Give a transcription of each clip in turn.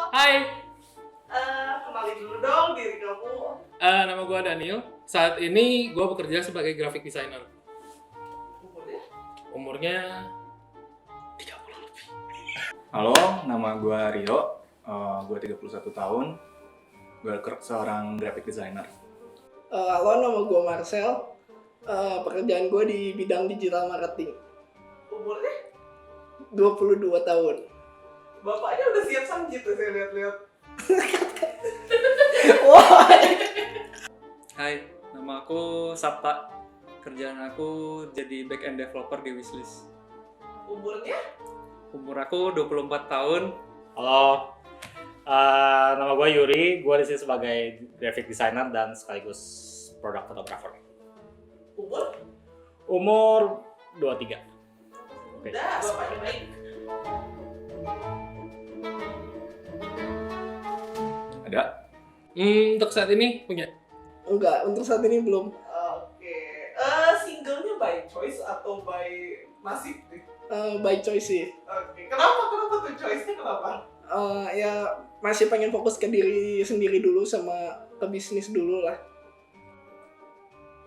Hai, Kenalin dulu dong diri kamu. nama gue Daniel. Saat ini gue bekerja sebagai graphic designer. Umurnya? Umurnya 30 lebih. Halo, nama gue Rio, gue 31 tahun, gue seorang graphic designer. Halo, nama gue Marcel. Pekerjaan gue di bidang digital marketing. Umurnya? 22 tahun. Bapaknya udah siap sanjit tuh saya lihat-lihat. Wah, Hai, nama aku Sapta. Kerjaan aku jadi back-end developer di Wishlist. Umurnya? Umur aku 24 tahun. Halo, nama gue Yuri, gue di sini sebagai graphic designer dan sekaligus product photographer. Umur? Umur 23. Oke. Udah, bapaknya baik. Ada? Untuk saat ini punya. enggak, untuk saat ini belum. Oke. Singlenya by choice atau by nasib nih? By choice sih. Oke. Kenapa tuh choice-nya kenapa? Ya masih pengen fokus ke diri sendiri dulu sama ke bisnis dulu lah.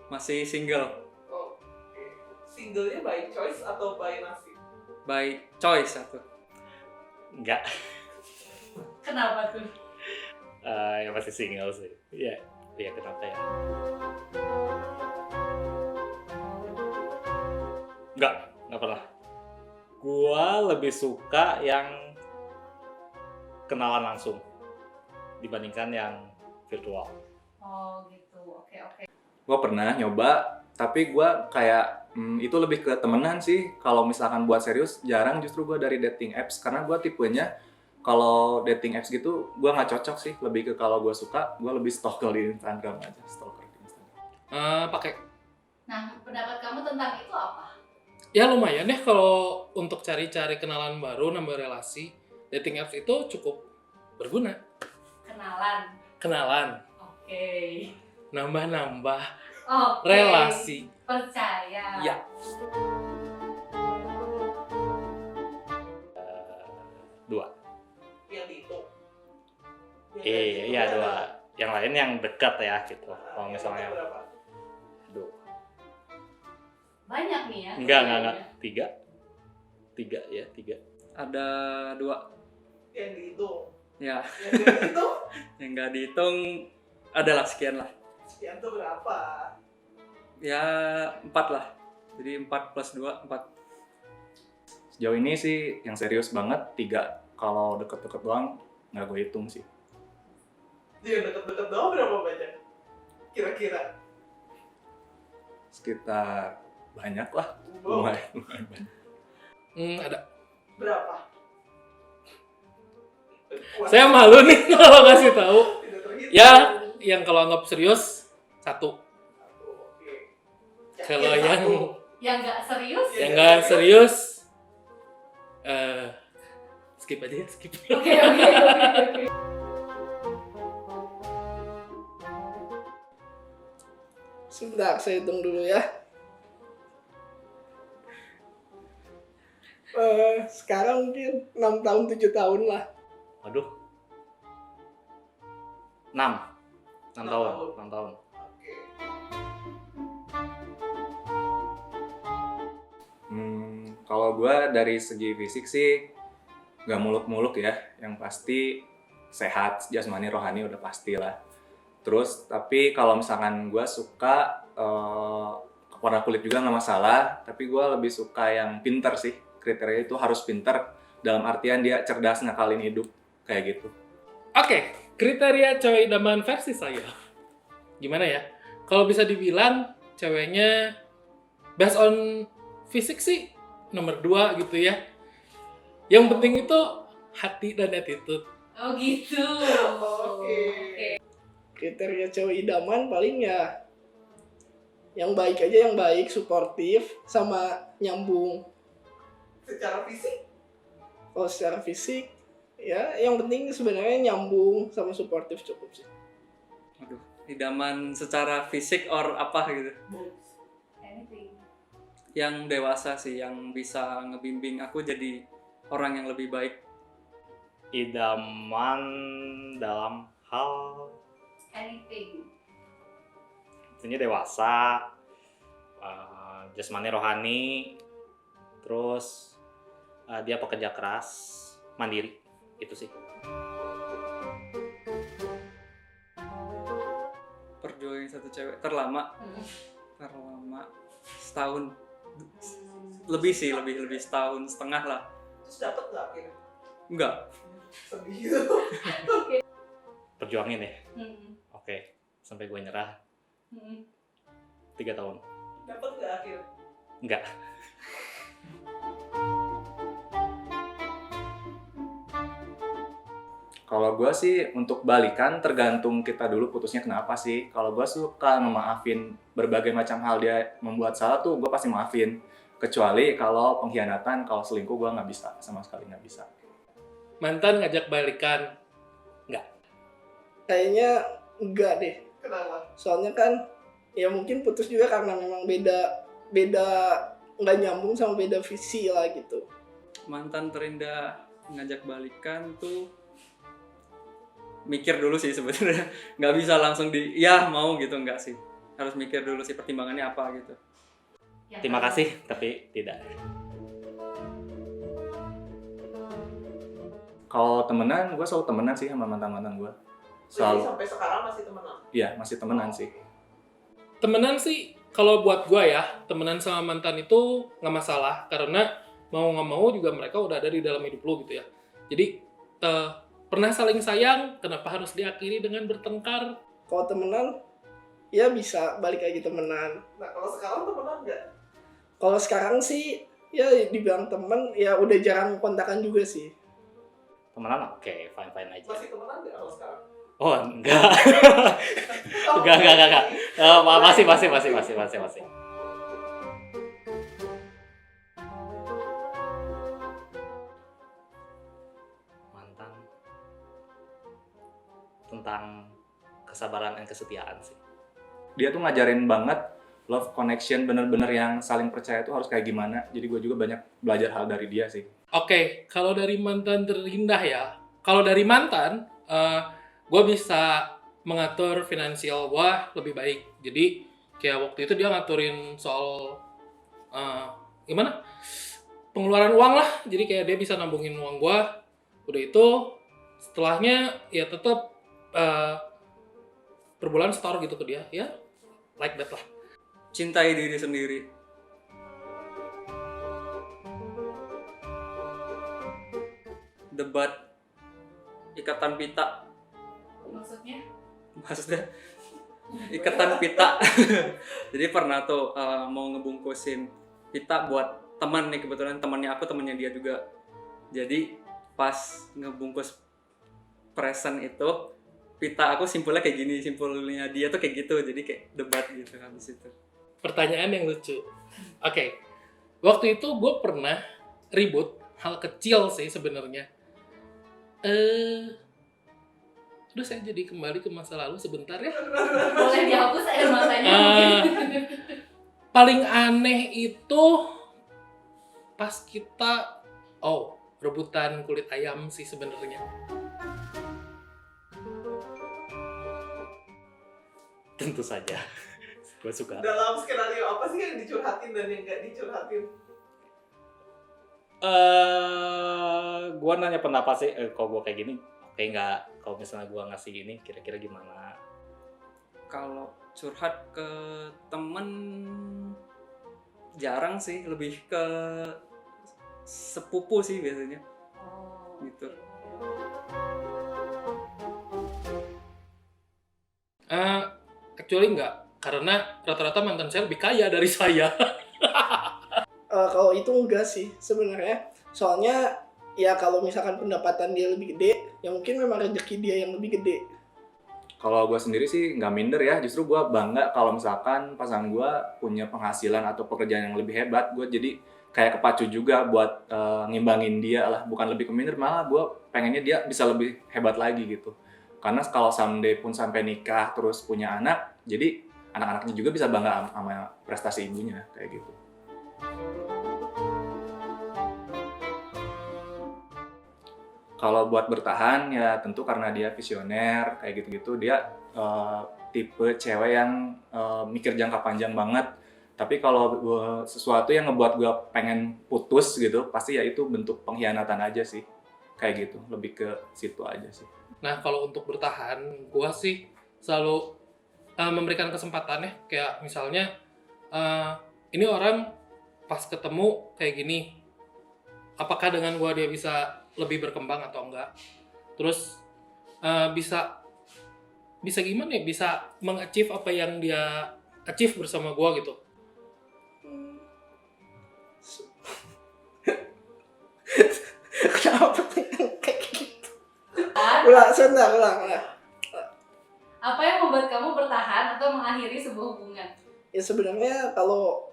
Masih single, Oke. Singlenya by choice atau by nasib? by choice aku. Enggak, Kenapa tuh? ya masih single sih. Iya, kenapa ya? Enggak pernah. Gua lebih suka yang kenalan langsung dibandingkan yang virtual. Oh gitu, oke. Gue pernah nyoba, tapi gue kayak itu lebih ke temenan sih. Kalau misalkan buat serius, jarang justru gue dari dating apps. Karena gue tipenya, kalau dating apps gitu, gue nggak cocok sih. Lebih ke kalau gue suka, gue lebih stalker di Instagram aja. Stalker di Instagram. Pakai. Nah, pendapat kamu tentang itu apa? Ya lumayan ya kalau untuk cari-cari kenalan baru, nambah relasi. Dating apps itu cukup berguna. Kenalan. Kenalan, Oke. nambah-nambah Oke. relasi. Percaya. Ya. Dua. Yang dihitung. Iya, dua. Yang lain yang dekat ya gitu. Kalau misalnya, Berapa? aduh, Banyak nih ya. enggak. Tiga. Ada 2. Yang dihitung. Ya, Yang dihitung? yang nggak dihitung adalah sekian lah. Sekian tuh berapa? Ya 4 lah. Jadi 4 plus 2, 4. Sejauh ini sih yang serius banget 3. Kalau deket-deket doang, nggak gue hitung sih. Dia deket-deket doang berapa banyak? Kira-kira? Sekitar banyak lah. Wow. Lumayan banyak. Ada. Berapa? Saya malu nih kalau ngasih tahu. Tidak terhitung. Ya, yang kalau anggap serius 1. Oke. Kalau Yakin yang satu? Yang nggak serius? Ya. yang nggak serius, skip aja ya, skip. Oke. Sebentar, saya hitung dulu ya. Sekarang mungkin 6 tahun, 7 tahun lah. Waduh. 6 tahun. 6 tahun. Oke. Kalau gue dari segi fisik sih nggak muluk-muluk ya. Yang pasti sehat, jasmani, rohani udah pasti lah. Terus tapi kalau misalkan gue suka warna kulit juga nggak masalah. Tapi gue lebih suka yang pinter sih. Kriteria itu harus pinter dalam artian dia cerdas ngakalin hidup kayak gitu. Oke, kriteria cewek idaman versi saya. Gimana ya? Kalau bisa dibilang ceweknya based on fisik sih nomor 2 gitu ya. Yang penting itu hati dan attitude. Oh gitu. Oke. Kriteria cewek idaman paling ya yang baik aja, yang baik, suportif, sama nyambung. Secara fisik? Kalau secara fisik, ya yang penting sebenarnya nyambung sama suportif cukup sih. Aduh, idaman secara fisik or apa gitu. Anything. Yang dewasa sih, yang bisa ngebimbing aku jadi orang yang lebih baik. idaman dalam hal Anything. tentunya dewasa, jasmani rohani, terus dia pekerja keras, mandiri, itu sih. Perjuangin satu cewek terlama setahun, lebih sih, lebih setahun setengah lah. Terus dapet nggak akhirnya? Enggak, Sedih gitu. Perjuangin ya. Hmm. Oke, sampai gue nyerah Hmm. 3 tahun. Dapet nggak akhirnya? Enggak. Kalau gue sih untuk balikan tergantung kita dulu putusnya kenapa sih. Kalau gue suka ngemaafin berbagai macam hal dia membuat salah tuh gue pasti maafin. Kecuali kalau pengkhianatan, kalau selingkuh gue nggak bisa, sama sekali nggak bisa. Mantan ngajak balikan. Kayaknya enggak deh. Kenapa? Soalnya kan ya mungkin putus juga karena memang beda nggak nyambung sama beda visi lah gitu. mantan terindah ngajak balikan tuh mikir dulu sih sebenarnya. Nggak bisa langsung ya mau gitu, nggak sih. Harus mikir dulu sih pertimbangannya apa gitu. Yang Terima kedua. kasih, tapi tidak. Kalau temenan, gue selalu temenan sih sama mantan-mantan gue. Jadi Selalu, sampai sekarang masih temenan? iya masih temenan sih. Temenan sih, kalau buat gue ya, temenan sama mantan itu nggak masalah. Karena mau nggak mau juga mereka udah ada di dalam hidup lo gitu ya. Jadi, pernah saling sayang, kenapa harus diakhiri dengan bertengkar? Kalau temenan ya bisa balik lagi temenan. Nah kalau sekarang temenan nggak? Kalau sekarang sih ya dibilang temen ya udah jarang kontakan juga sih. Temenan oke, fine aja. Masih temenan nggak kalau sekarang? Oh, enggak. Oh, Enggak. Masih. Mantan tentang kesabaran dan kesetiaan sih. Dia tuh ngajarin banget love connection, bener-bener yang saling percaya tuh harus kayak gimana. Jadi gue juga banyak belajar hal dari dia sih. Oke, kalau dari mantan terindah ya, kalau dari mantan, gue bisa mengatur finansial gue lebih baik. Jadi kayak waktu itu dia ngaturin soal gimana pengeluaran uang lah. Jadi kayak dia bisa nabungin uang gue. Udah itu setelahnya ya tetap per bulan store gitu ke dia, ya like that lah. Cintai diri sendiri. Debat ikatan pita, Maksudnya? maksudnya ikatan pita. Jadi pernah tuh mau ngebungkusin pita buat teman nih, kebetulan temannya aku, temannya dia juga. Jadi pas ngebungkus present itu, pita aku simpulnya kayak gini, simpulnya dia tuh kayak gitu. Jadi kayak debat gitu habis itu. Pertanyaan yang lucu. Oke, waktu itu gue pernah ribut hal kecil sih sebenarnya. Udah saya jadi kembali ke masa lalu sebentar ya. Boleh dihapus air matanya mungkin. Paling aneh itu pas kita rebutan kulit ayam sih sebenarnya. Tentu saja. Gue suka. Dalam skenario apa sih yang dicurhatin dan yang nggak dicurhatin? Gue nanya pendapat sih, kalau gue kayak gini, oke nggak? Kalau misalnya gue ngasih ini, kira-kira gimana? Kalau curhat ke temen jarang sih, lebih ke sepupu sih biasanya Oh, gitu. Actually nggak, karena rata-rata mantan saya lebih kaya dari saya. Kalau itu enggak sih sebenarnya. Soalnya ya kalau misalkan pendapatan dia lebih gede, ya mungkin memang rezeki dia yang lebih gede. Kalau gue sendiri sih nggak minder ya, justru gue bangga kalau misalkan pasangan gue punya penghasilan atau pekerjaan yang lebih hebat. Gue jadi kayak kepacu juga buat ngimbangin dia lah, bukan lebih ke minder, malah gue pengennya dia bisa lebih hebat lagi gitu. Karena kalau someday pun sampai nikah terus punya anak, jadi anak-anaknya juga bisa bangga sama prestasi ibunya kayak gitu. Kalau buat bertahan ya tentu karena dia visioner kayak gitu-gitu, dia tipe cewek yang mikir jangka panjang banget. Tapi kalau sesuatu yang ngebuat gue pengen putus gitu, pasti ya itu bentuk pengkhianatan aja sih. Kayak gitu, lebih ke situ aja sih. Nah, kalau untuk bertahan, gua sih selalu memberikan kesempatan ya. Kayak misalnya, ini orang pas ketemu kayak gini, apakah dengan gua dia bisa lebih berkembang atau enggak? Terus bisa gimana ya? Bisa meng-achieve apa yang dia achieve bersama gua gitu. Kenapa kayak gitu? Ulang. Apa yang membuat kamu bertahan atau mengakhiri sebuah hubungan? Ya sebenarnya kalau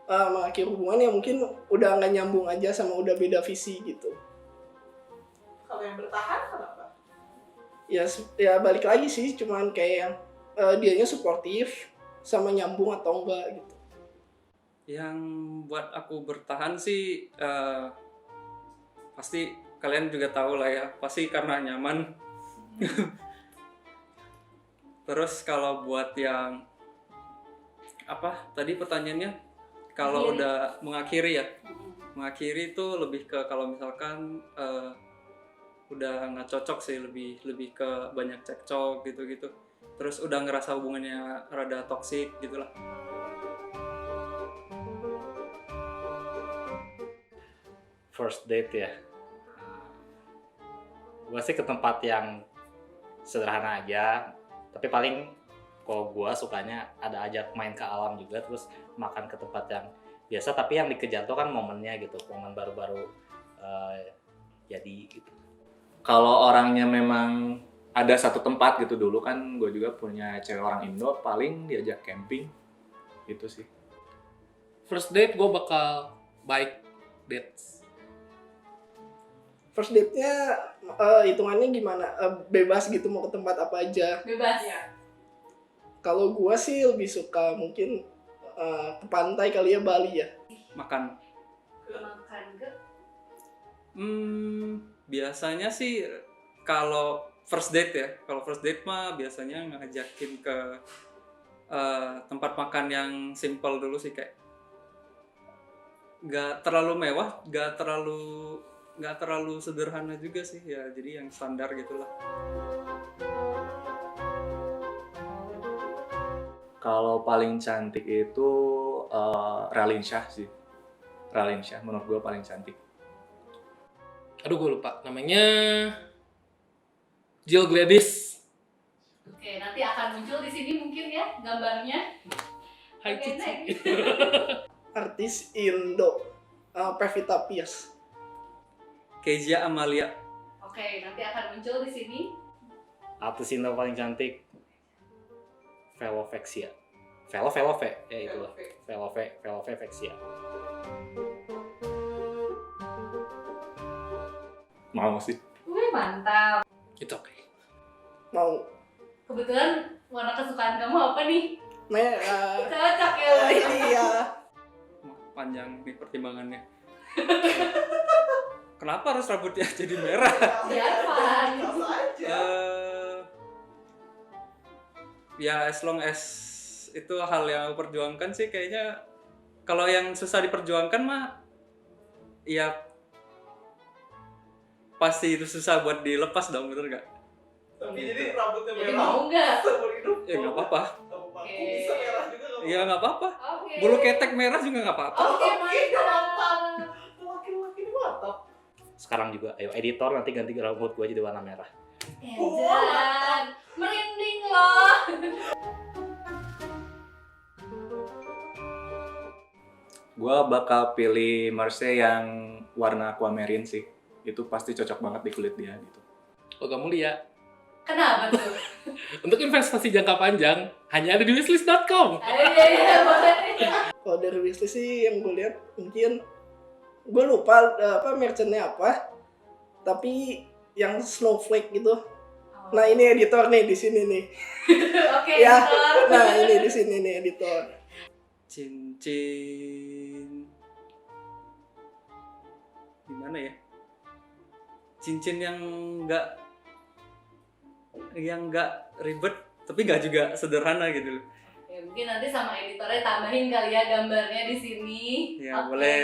mengakhiri hubungan ya mungkin udah nggak nyambung aja sama udah beda visi gitu. Kalau yang bertahan kenapa? Ya balik lagi sih, cuman kayak yang dianya suportif sama nyambung atau enggak gitu. Yang buat aku bertahan sih pasti kalian juga tahu lah ya, pasti karena nyaman. Terus kalau buat yang apa tadi pertanyaannya, kalau Mengakhiri. udah mengakhiri ya, mengakhiri itu lebih ke kalau misalkan udah nggak cocok sih, lebih ke banyak cekcok gitu-gitu. Terus udah ngerasa hubungannya rada toksik gitulah. First date ya. Gue sih ke tempat yang sederhana aja, tapi paling kalau gue sukanya ada ajak main ke alam juga, terus makan ke tempat yang biasa, tapi yang dikejar tuh kan momennya gitu, momen baru-baru jadi gitu. Kalau orangnya memang ada satu tempat gitu, dulu kan gue juga punya cewek orang Indo, paling diajak camping gitu sih. First date gue bakal bike dates. First date-nya hitungannya gimana? Bebas gitu mau ke tempat apa aja. Bebas. Iya. Kalau gua sih lebih suka mungkin ke pantai kali ya, Bali ya. Makan. Makan ke? Biasanya sih kalau first date ya, kalau first date mah biasanya ngajakin ke tempat makan yang simple dulu sih, kayak nggak terlalu mewah, nggak terlalu sederhana juga sih ya, jadi yang standar gitulah. Kalau paling cantik itu Raline Shah sih. Raline Shah menurut gue paling cantik. Aduh, gue lupa namanya. Jill Gladys. Oke, nanti akan muncul di sini mungkin ya gambarnya. Hai Oke, Cici. next. Artis Indo, Pevita Pierce. Kezia Amalia. Oke, nanti akan muncul di sini. Artis Indo paling cantik Velovexia. Ya itu lah. Velovexia. Mau sih. Wih, mantap. It's okay. Mau Kebetulan warna kesukaan kamu apa nih? merah. Cocok ya. Iya. Panjang nih pertimbangannya. Kenapa harus rambutnya jadi merah? Biar fun. Biasa aja. Ya as long as itu hal yang aku perjuangkan sih, kayaknya kalau yang susah diperjuangkan mah ya pasti itu susah buat dilepas dong, bener gak? Tapi jadi rambutnya Jadi merah. mau nggak? Seumur hidup. Ya nggak apa-apa. Aku Oke. bisa merah juga nggak Ya nggak apa-apa. Oke. Bulu ketek merah juga nggak apa-apa. Oke, Oke, mantap. Laki-laki ini mantap. Sekarang juga, ayo editor nanti ganti rambut gue jadi warna merah. Edan, merinding loh. Gue bakal pilih Marseille yang warna aquamarine sih. Itu pasti cocok banget di kulit dia gitu. Logam mulia. Kenapa tuh? Untuk investasi jangka panjang, hanya ada di wishlist.com. Iya, boleh. Kalau dari wishlist sih yang gue lihat mungkin gue lupa merchantnya apa, tapi yang snowflake gitu. Nah ini editor nih di sini nih. Oke, Ya. editor. Nah ini di sini nih editor. Cincin gimana ya? cincin yang nggak ribet tapi nggak juga sederhana gitu. Ya, mungkin nanti sama editornya tambahin kali ya gambarnya di sini. Ya, Oke. boleh.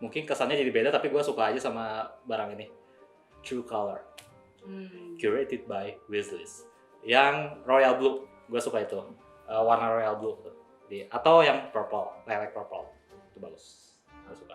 Mungkin kesannya jadi beda tapi gue suka aja sama barang ini. True Color, curated by Wishlist. Yang royal blue, gue suka itu. Warna royal blue tuh. Atau yang purple, lilac purple. Itu bagus. Gue suka.